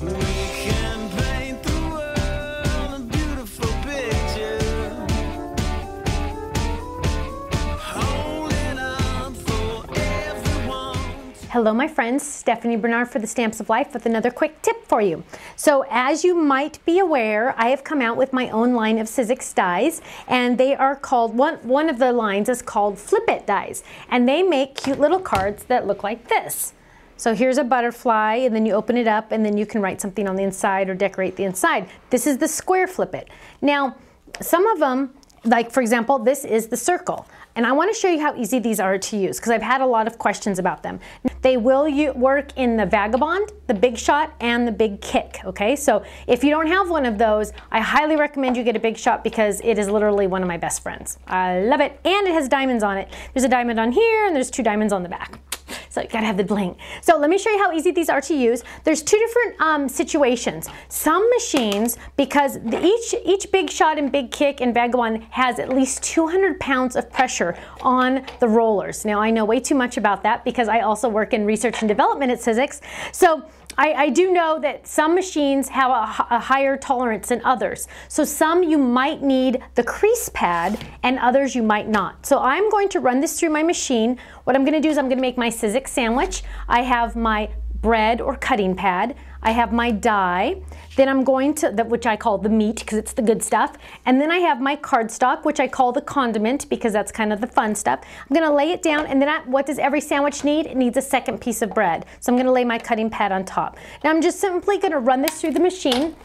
We can paint the world a beautiful picture. Hold it up for everyone. Hello my friends, Stephanie Bernard for the Stamps of Life with another quick tip for you. So as you might be aware, I have come out with my own line of Sizzix dies, and they are called, one of the lines is called Flip It dies, and they make cute little cards that look like this. So here's a butterfly, and then you open it up and then you can write something on the inside or decorate the inside. This is the square Flip It. Now some of them, like for example, this is the circle. And I want to show you how easy these are to use because I've had a lot of questions about them. They will work in the Vagabond, the Big Shot, and the Big Kick, okay? So if you don't have one of those, I highly recommend you get a Big Shot because it is literally one of my best friends. I love it, and it has diamonds on it. There's a diamond on here, and there's 2 diamonds on the back. So you gotta have the bling. So let me show you how easy these are to use. There's 2 different situations. Some machines, because each Big Shot and Big Kick and Vagabond has at least 200 pounds of pressure on the rollers. Now I know way too much about that because I also work in research and development at Sizzix. So I do know that some machines have a higher tolerance than others. So some you might need the Crease Pad and others you might not. So I'm going to run this through my machine. What I'm going to do is I'm going to make my Sizzix sandwich. I have my bread or cutting pad. I have my die. Then I'm going to, which I call the meat because it's the good stuff. And then I have my cardstock, which I call the condiment because that's kind of the fun stuff. I'm going to lay it down, and then what does every sandwich need? It needs a second piece of bread. So I'm going to lay my cutting pad on top. Now I'm just simply going to run this through the machine.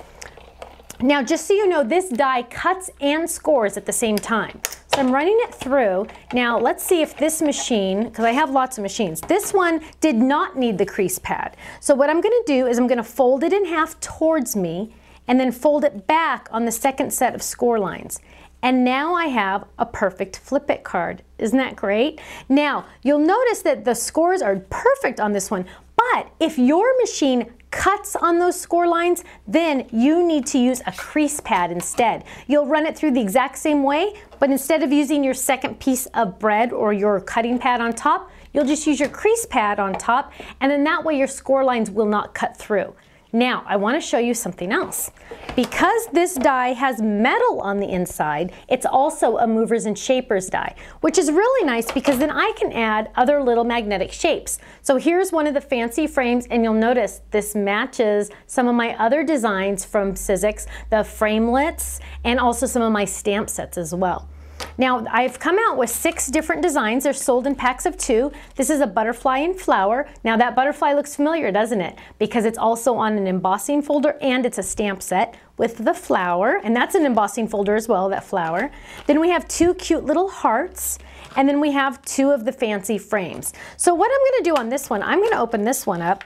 Now just so you know, this die cuts and scores at the same time. So I'm running it through. Now let's see if this machine, because I have lots of machines, this one did not need the Crease Pad. So what I'm going to do is I'm going to fold it in half towards me and then fold it back on the second set of score lines. And now I have a perfect Flip It card. Isn't that great? Now you'll notice that the scores are perfect on this one, but if your machine cuts on those score lines, then you need to use a Crease Pad instead. You'll run it through the exact same way, but instead of using your second piece of bread or your cutting pad on top, you'll just use your Crease Pad on top, and then that way your score lines will not cut through. Now, I want to show you something else. Because this die has metal on the inside, it's also a movers and shapers die, which is really nice because then I can add other little magnetic shapes. So here's one of the fancy frames, and you'll notice this matches some of my other designs from Sizzix, the framelets, and also some of my stamp sets as well. Now I've come out with 6 different designs. They're sold in packs of 2. This is a butterfly and flower. Now that butterfly looks familiar, doesn't it? Because it's also on an embossing folder and it's a stamp set with the flower, and that's an embossing folder as well, that flower. Then we have 2 cute little hearts, and then we have 2 of the fancy frames. So what I'm going to do on this one, I'm going to open this one up.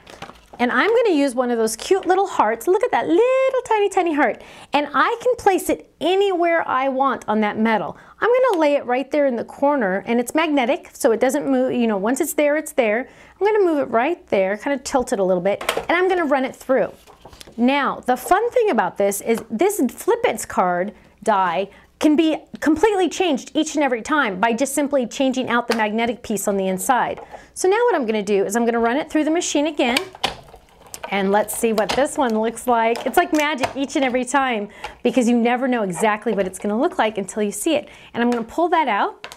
And I'm going to use one of those cute little hearts. Look at that little tiny heart. And I can place it anywhere I want on that metal. I'm going to lay it right there in the corner, and it's magnetic, so it doesn't move. You know, once it's there, it's there. I'm going to move it right there, kind of tilt it a little bit, and I'm going to run it through. Now, the fun thing about this is this Flip It card die can be completely changed each and every time by just simply changing out the magnetic piece on the inside. So now what I'm going to do is I'm going to run it through the machine again. And let's see what this one looks like. It's like magic each and every time because you never know exactly what it's going to look like until you see it. And I'm going to pull that out.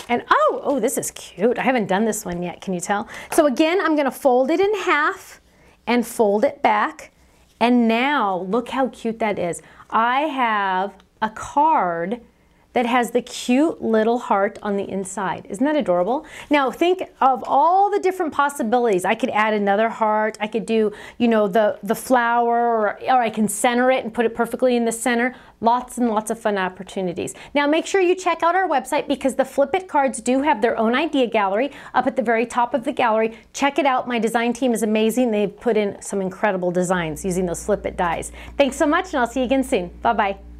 And oh, this is cute. I haven't done this one yet, can you tell? So again, I'm going to fold it in half and fold it back. And now look how cute that is. I have a card that has the cute little heart on the inside. Isn't that adorable? Now think of all the different possibilities. I could add another heart. I could do, you know, the flower, or I can center it and put it perfectly in the center. Lots and lots of fun opportunities. Now make sure you check out our website because the Flip It cards do have their own idea gallery up at the very top of the gallery. Check it out. My design team is amazing. They've put in some incredible designs using those Flip It dies. Thanks so much, and I'll see you again soon. Bye-bye.